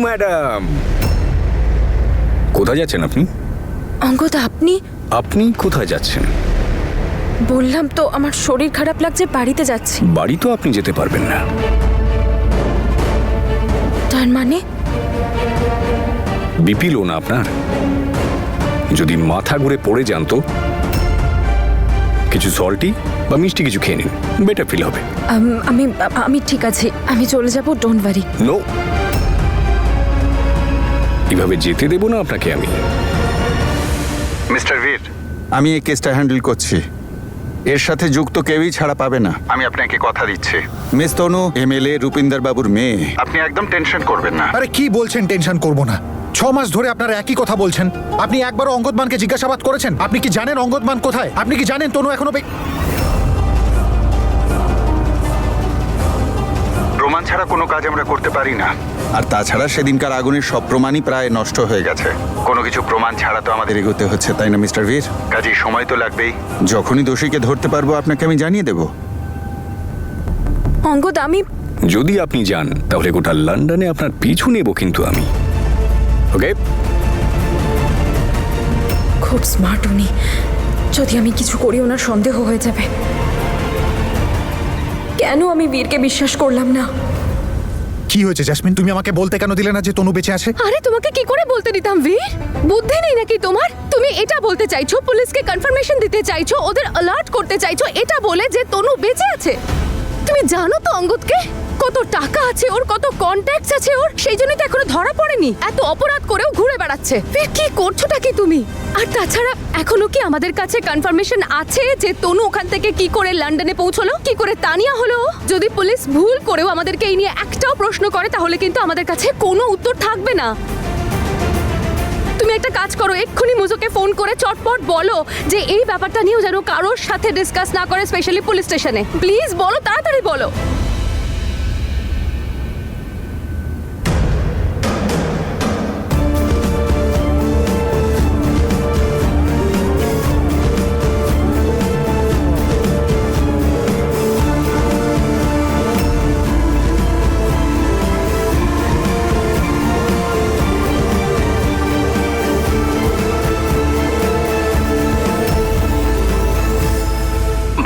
Madam, কোথায় যাচ্ছেন আপনি? অঙ্গদ, আপনি? আপনি কোথায় যাচ্ছেন? বললাম তো আমার শরীর খারাপ লাগছে, বাড়িতে যাচ্ছি। বাড়ি তো আপনি যেতে পারবেন না। তার মানে? বিপি লো না আপনার? যদি মাথা ঘুরে পড়ে যান তো কিছু সল্টি বা মিষ্টি কিছু খেয়ে নিন, বেটার ফিল হবে। আমি আমি ঠিক আছে, আমি চলে যাব, ডোন্ট ওয়ারি। নো, এভাবে যেতে দেব না আপনাকে আমি। মিস্টার বীর, আমি এই কেসটা হ্যান্ডেল করছি। এর সাথে যুক্ত কেউই ছাড়া পাবে না, আমি আপনাকে কথা দিচ্ছি। মিস তনু এমএলএ রূপিন্দর বাবুর মেয়ে, আপনি একদম টেনশন করবেন না। আরে কি বলছেন টেনশন করব না? 6 মাস ধরে আপনারা একই কথা বলছেন। আপনি একবারও অঙ্গদমানকে জিজ্ঞাসাবাদ করেছেন? আপনি কি জানেন অঙ্গদমান কোথায়? আপনি কি জানেন তনু এখনো প্রমাণ ছাড়া কোনো কাজ আমরা করতে পারি না। আর তাছাড়া সেদিনকার আগুনের সব প্রমাণই প্রায় নষ্ট হয়ে গেছে। কোনো কিছু প্রমাণ ছাড়া তো আমাদের এগোতে হচ্ছে, তাই না মিস্টার বীর? কাজেই সময় তো লাগবেই। যখনই দোষীকে ধরতে পারবো আপনাকে আমি জানিয়ে দেব। অঙ্গদ, আমি যদি আপনি যান তাহলে গোটা লন্ডনে আপনার পিছু নেব কিন্তু আমি। ওকে? খুব স্মার্ট উনি। যদি আমি কিছু করি ওনার সন্দেহ হয়ে যাবে। কেন আমি বীরকে বিশ্বাস করলাম না? কি হয়েছে জ্যাসমিন? তুমি আমাকে বলতে কেন দিলে না যে তনু বেঁচে আছে? আরে তোমাকে কি করে বলতে দিতাম বীর? বুদ্ধি নেই নাকি তোমার? তুমি এটা বলতে চাইছো, পুলিশকে কনফার্মেশন দিতে চাইছো, ওদের অ্যালার্ট করতে চাইছো এটা বলে যে তনু বেঁচে আছে। তুমি জানো তো অঙ্গদকে কত টাকা আছে ওর, কত কন্ট্যাক্টস আছে ওর, সেই জন্যই তো এখনো ধরা পড়েনি। এত অপরাধ করেও ঘুরে বেড়াচ্ছে। বীর, কি করছোটা কি তুমি? আর তাছাড়া এখনো কি আমাদের কাছে কনফার্মেশন আছে যে তনু ওখান থেকে কি করে লন্ডনে পৌঁছলো, কি করে তানিয়া হলো? যদি পুলিশ ভুল করেও আমাদেরকে এই নিয়ে একটাও প্রশ্ন করে তাহলে কিন্তু আমাদের কাছে কোনো উত্তর থাকবে না। তুমি একটা কাজ করো, এক্ষুনি মুজোকে ফোন করে চটপট বলো যে এই ব্যাপারটা নিয়েও যেন কারোর সাথে ডিসকাস না করে, স্পেশালি পুলিশ স্টেশনে। প্লিজ বলো, তাড়াতাড়ি বলো।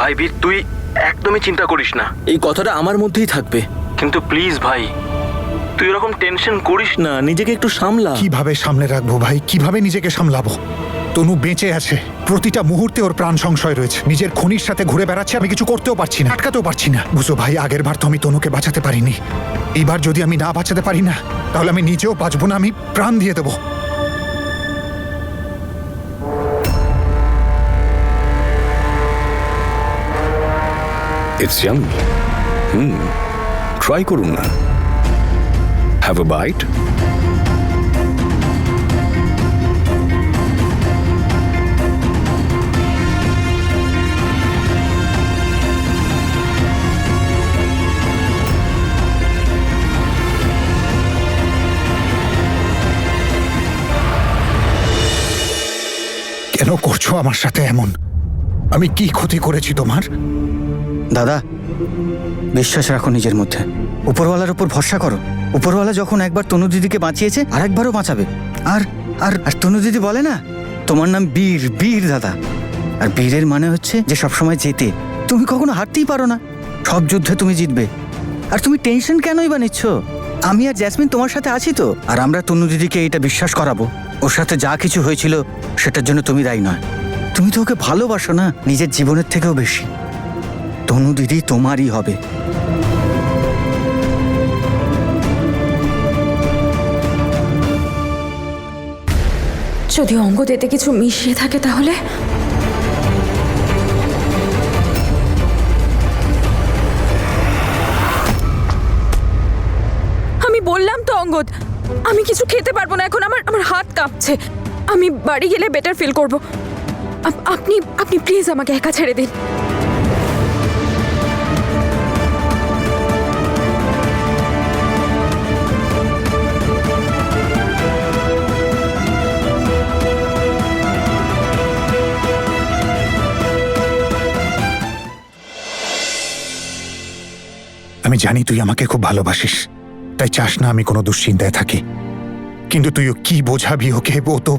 ভাই বীর, তুই একদমই চিন্তা করিস না, এই কথাটা আমার মধ্যেই থাকবে। কিন্তু প্লিজ ভাই, তুই এরকম টেনশন করিস না, নিজেকে একটু সামলা। কিভাবে সামলে রাখবো ভাই? কিভাবে নিজেকে সামলাবো? তনু বেঁচে আছে, প্রতিটা মুহূর্তে ওর প্রাণ সংশয় রয়েছে। নিজের খুনির সাথে ঘুরে বেড়াচ্ছে, আমি কিছু করতেও পারছি না, আটকাতেও পারছি না। বুঝো ভাই, আগের বার তো আমি তনুকে বাঁচাতে পারিনি। এইবার যদি আমি না বাঁচাতে পারি না তাহলে আমি নিজেও বাঁচবো না, আমি প্রাণ দিয়ে দেবো। It's yummy. ট্রাই করুন না। Have a bite. কেন করছো আমার সাথে এমন? আমি কি ক্ষতি করেছি তোমার? দাদা, বিশ্বাস রাখো নিজের মধ্যে, উপরওয়ালার উপর ভরসা করো। উপরওয়ালা যখন একবার তনু দিদিকে বাঁচিয়েছে আর একবারও বাঁচাবে। আর আর আর তনু দিদি বলে না, তোমার নাম বীর, বীর দাদা। আর বীরের মানে হচ্ছে যে সবসময় জেতে। তুমি কখনো হারতেই পারো না, সব যুদ্ধে তুমি জিতবে। আর তুমি টেনশন কেনই বা নিচ্ছ? আমি আর জ্যাসমিন তোমার সাথে আছি তো। আর আমরা তনু দিদিকে এটা বিশ্বাস করাবো, ওর সাথে যা কিছু হয়েছিল সেটার জন্য তুমি দায়ী নয়। তুমি তো ওকে ভালোবাসো না, নিজের জীবনের থেকেও বেশি। তনু দিদি তোমারই হবে। যদি অঙ্গদ এতে কিছু মিশিয়ে থাকে তাহলে? আমি বললাম তো অঙ্গদ, আমি কিছু খেতে পারবো না এখন, আমার হাত কাঁপছে। আমি বাড়ি গেলে বেটার ফিল করব। আপনি আপনি প্লিজ আমাকে একা ছেড়ে দিন। আমি জানি তুই আমাকে খুব ভালোবাসিস, তাই চাস না আমি কোনো দুশ্চিন্তায় থাকি। কিন্তু তুইও কি বোঝাবি ওকে? ও তো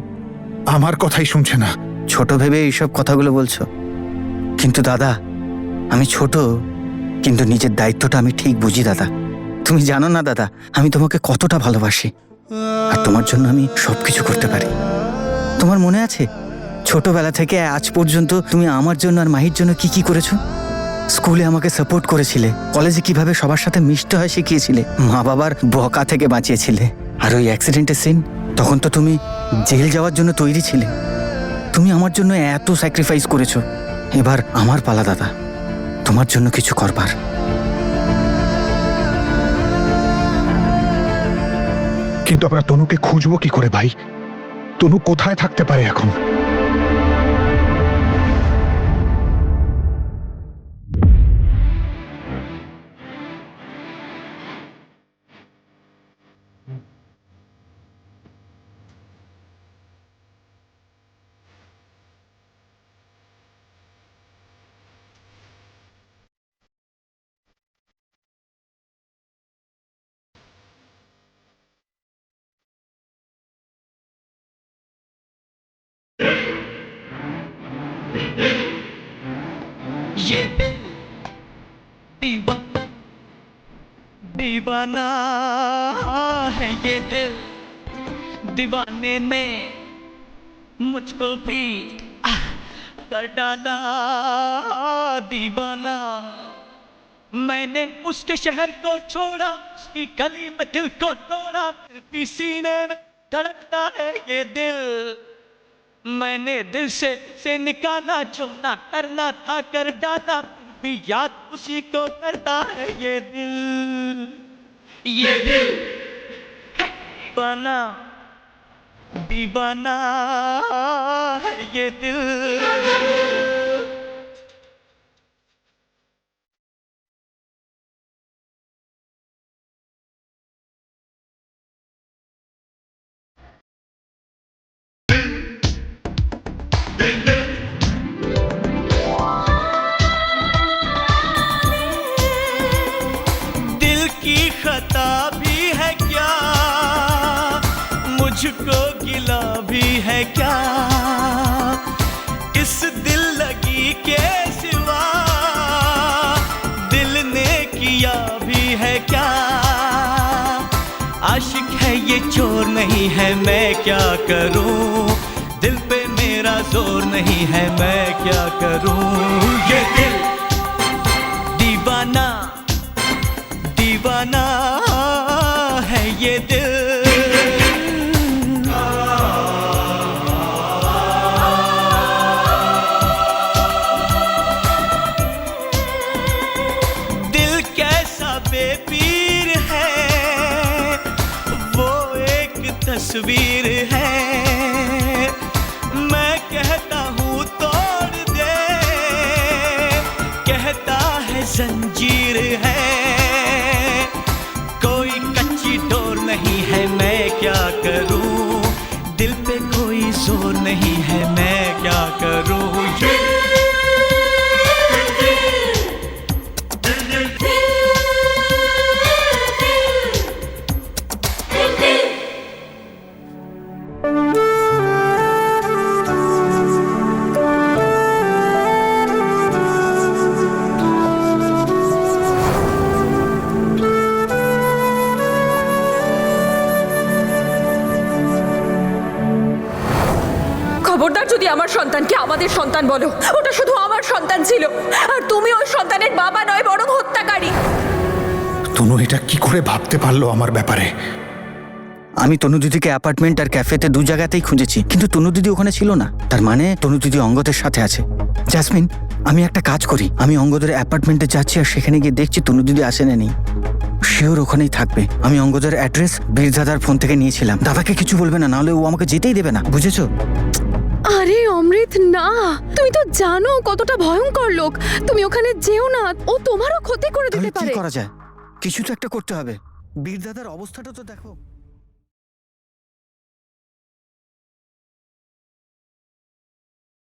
আমার কথাই শুনছে না। ছোট ভেবে এইসব কথাগুলো বলছো, কিন্তু দাদা আমি ছোট, কিন্তু নিজের দায়িত্বটা আমি ঠিক বুঝি দাদা। তুমি জানো না দাদা, আমি তোমাকে কতটা ভালোবাসি, আর তোমার জন্য আমি সবকিছু করতে পারি। তোমার মনে আছে ছোটবেলা থেকে আজ পর্যন্ত তুমি আমার জন্য আর মাহির জন্য কি কি করেছো? স্কুলে আমাকে সাপোর্ট করেছিলে, কলেজে কিভাবে সবার সাথে মিশতে হয় শিখিয়েছিলে, মা বাবার বকা থেকে বাঁচিয়েছিলে। আর ওই অ্যাক্সিডেন্টের সিন, তখন তো তুমি জেল যাওয়ার জন্য তৈরি ছিলে। তুমি আমার জন্য এত স্যাক্রিফাইস করেছো, এবার আমার পালা দাদা তোমার জন্য কিছু করবার। কিন্তু আমরা তনুকে খুঁজবো কি করে ভাই? তনু কোথায় থাকতে পারে এখন? ये दीवाना दीवाना है ये दिल, दीवाने ने मुझको भी कर डाला दीवाना। मैंने उसके शहर को छोड़ा, उसकी गली में दिल को तोड़ा, फिर भी सीने में धड़कता है ये दिल। मैंने दिल से निकाला, जो ना करना था कर डाला, फिर भी याद उसी को करता है ये दिल। ये दिल दीवाना दीवाना है ये दिल। दिल की खता भी है क्या, मुझको गिला भी है क्या, इस दिल लगी के सिवा दिल ने किया भी है क्या। आशिक है ये चोर नहीं है, मैं क्या करूं, दिल पे मेरा जोर नहीं है, मैं क्या करूं। ये दिल दीवाना दीवाना है ये दिल। दिल कैसा बेपीर है, वो एक तस्वीर है। मैं कहता हूँ तोड़ दे, कहता है जंजीर है। कोई कच्ची डोर नहीं है, मैं क्या करूं, दिल पे कोई जोर नहीं है, मैं क्या करूं। খবরদার যদি আমার সন্তানকে আমাদের সন্তান বলো, ওটা শুধু আমার সন্তান ছিল, আর তুমি ওই সন্তানের বাবা নয় বরং হত্যাকারী। তনু এটা কি করে ভাবতে পারলো আমার ব্যাপারে? আমি তনু দিদিকে অ্যাপার্টমেন্ট আর ক্যাফেতে দু জায়গাতেই খুঁজেছি, কিন্তু তনু দিদি ওখানে ছিল না। তার মানে তনু দিদি অঙ্গদের সাথে আছে। জাসমিন, আমি একটা কাজ করি, আমি অঙ্গদের অ্যাপার্টমেন্টে যাচ্ছি আর সেখানে গিয়ে দেখছি তনু দিদি আসে না নেই। শিওর ওখানেই থাকবে। আমি অঙ্গদের অ্যাড্রেস বীর দাদার ফোন থেকে নিয়েছিলাম। দাদাকে কিছু বলবে না, নাহলে ও আমাকে যেতেই দেবে না, বুঝেছো? আরে অমৃত না, তুমি তো জানো কতটা ভয়ঙ্কর লোক, তুমি ওখানে যেও না, ও তোমারও ক্ষতি করে দিতে তাহলে কি পারে। করা যায়? কিছু তো একটা করতে হবে। বীর দাদার অবস্থাটা তো দেখো।